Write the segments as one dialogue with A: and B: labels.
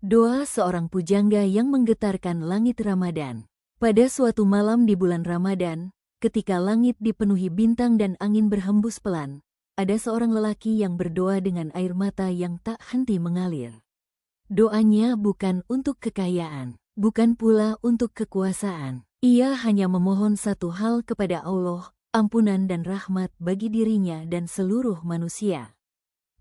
A: Doa seorang pujangga yang menggetarkan langit Ramadan. Pada suatu malam di bulan Ramadan, ketika langit dipenuhi bintang dan angin berhembus pelan, ada seorang lelaki yang berdoa dengan air mata yang tak henti mengalir. Doanya bukan untuk kekayaan, bukan pula untuk kekuasaan. Ia hanya memohon satu hal kepada Allah, ampunan dan rahmat bagi dirinya dan seluruh manusia.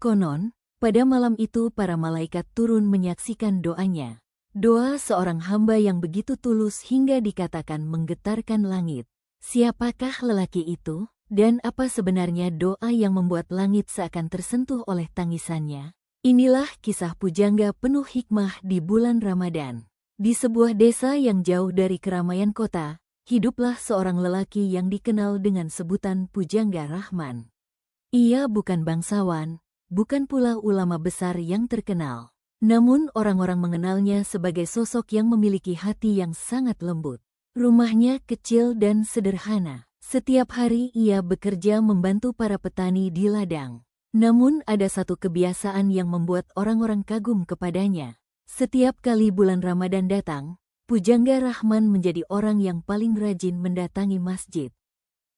A: Konon, pada malam itu para malaikat turun menyaksikan doanya. Doa seorang hamba yang begitu tulus hingga dikatakan menggetarkan langit. Siapakah lelaki itu? Dan apa sebenarnya doa yang membuat langit seakan tersentuh oleh tangisannya? Inilah kisah pujangga penuh hikmah di bulan Ramadan. Di sebuah desa yang jauh dari keramaian kota, hiduplah seorang lelaki yang dikenal dengan sebutan Pujangga Rahman. Ia bukan bangsawan, bukan pula ulama besar yang terkenal. Namun orang-orang mengenalnya sebagai sosok yang memiliki hati yang sangat lembut. Rumahnya kecil dan sederhana. Setiap hari ia bekerja membantu para petani di ladang. Namun ada satu kebiasaan yang membuat orang-orang kagum kepadanya. Setiap kali bulan Ramadan datang, Pujangga Rahman menjadi orang yang paling rajin mendatangi masjid.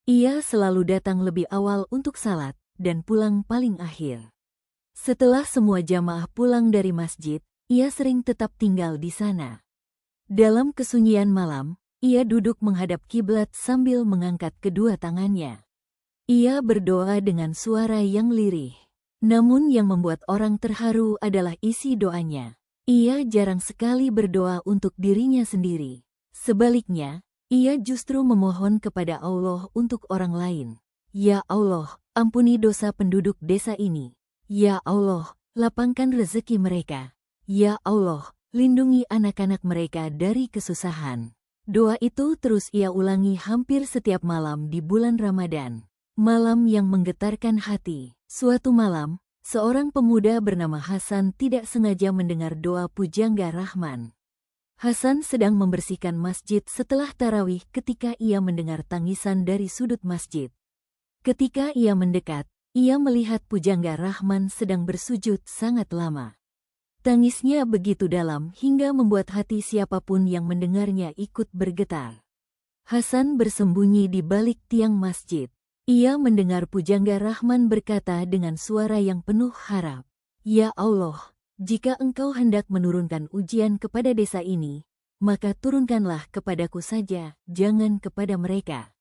A: Ia selalu datang lebih awal untuk salat dan pulang paling akhir. Setelah semua jamaah pulang dari masjid, ia sering tetap tinggal di sana. Dalam kesunyian malam, ia duduk menghadap kiblat sambil mengangkat kedua tangannya. Ia berdoa dengan suara yang lirih. Namun yang membuat orang terharu adalah isi doanya. Ia jarang sekali berdoa untuk dirinya sendiri. Sebaliknya, ia justru memohon kepada Allah untuk orang lain. Ya Allah, ampuni dosa penduduk desa ini. Ya Allah, lapangkan rezeki mereka. Ya Allah, lindungi anak-anak mereka dari kesusahan. Doa itu terus ia ulangi hampir setiap malam di bulan Ramadan. Malam yang menggetarkan hati. Suatu malam, seorang pemuda bernama Hasan tidak sengaja mendengar doa Pujangga Rahman. Hasan sedang membersihkan masjid setelah tarawih ketika ia mendengar tangisan dari sudut masjid. Ketika ia mendekat, ia melihat Pujangga Rahman sedang bersujud sangat lama. Tangisnya begitu dalam hingga membuat hati siapapun yang mendengarnya ikut bergetar. Hasan bersembunyi di balik tiang masjid. Ia mendengar Pujangga Rahman berkata dengan suara yang penuh harap, "Ya Allah, jika Engkau hendak menurunkan ujian kepada desa ini, maka turunkanlah kepadaku saja, jangan kepada mereka."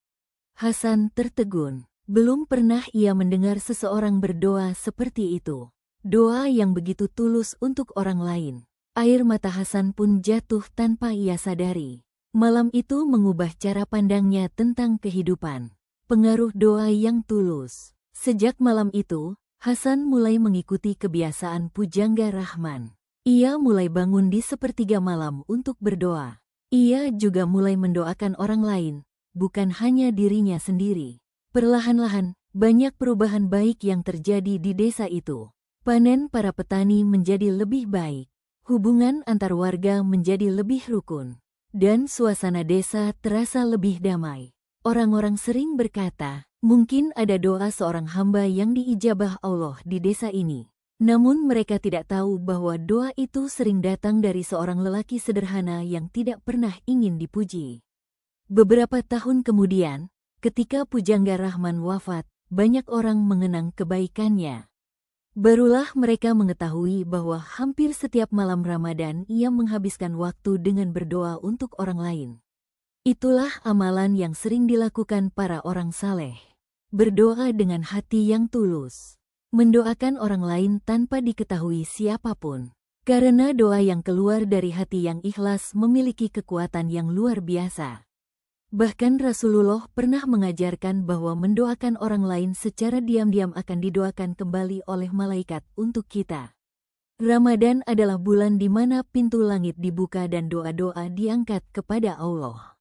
A: Hasan tertegun. Belum pernah ia mendengar seseorang berdoa seperti itu. Doa yang begitu tulus untuk orang lain. Air mata Hasan pun jatuh tanpa ia sadari. Malam itu mengubah cara pandangnya tentang kehidupan. Pengaruh doa yang tulus. Sejak malam itu, Hasan mulai mengikuti kebiasaan Pujangga Rahman. Ia mulai bangun di sepertiga malam untuk berdoa. Ia juga mulai mendoakan orang lain, bukan hanya dirinya sendiri. Perlahan-lahan, banyak perubahan baik yang terjadi di desa itu. Panen para petani menjadi lebih baik. Hubungan antar warga menjadi lebih rukun. Dan suasana desa terasa lebih damai. Orang-orang sering berkata, mungkin ada doa seorang hamba yang diijabah Allah di desa ini. Namun mereka tidak tahu bahwa doa itu sering datang dari seorang lelaki sederhana yang tidak pernah ingin dipuji. Beberapa tahun kemudian, ketika Pujangga Rahman wafat, banyak orang mengenang kebaikannya. Barulah mereka mengetahui bahwa hampir setiap malam Ramadan ia menghabiskan waktu dengan berdoa untuk orang lain. Itulah amalan yang sering dilakukan para orang saleh. Berdoa dengan hati yang tulus. Mendoakan orang lain tanpa diketahui siapapun. Karena doa yang keluar dari hati yang ikhlas memiliki kekuatan yang luar biasa. Bahkan Rasulullah pernah mengajarkan bahwa mendoakan orang lain secara diam-diam akan didoakan kembali oleh malaikat untuk kita. Ramadan adalah bulan di mana pintu langit dibuka dan doa-doa diangkat kepada Allah.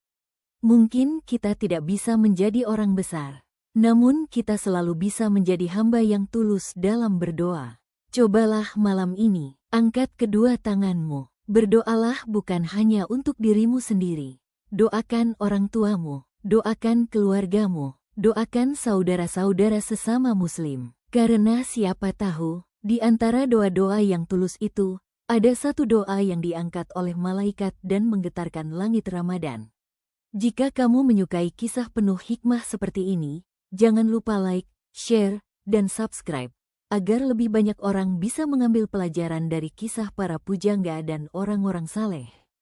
A: Mungkin kita tidak bisa menjadi orang besar, namun kita selalu bisa menjadi hamba yang tulus dalam berdoa. Cobalah malam ini, angkat kedua tanganmu. Berdoalah bukan hanya untuk dirimu sendiri. Doakan orang tuamu, doakan keluargamu, doakan saudara-saudara sesama muslim. Karena siapa tahu, di antara doa-doa yang tulus itu, Ada satu doa yang diangkat oleh malaikat dan menggetarkan langit Ramadan. Jika kamu menyukai kisah penuh hikmah seperti ini, jangan lupa like, share, dan subscribe, agar lebih banyak orang bisa mengambil pelajaran dari kisah para pujangga dan orang-orang saleh.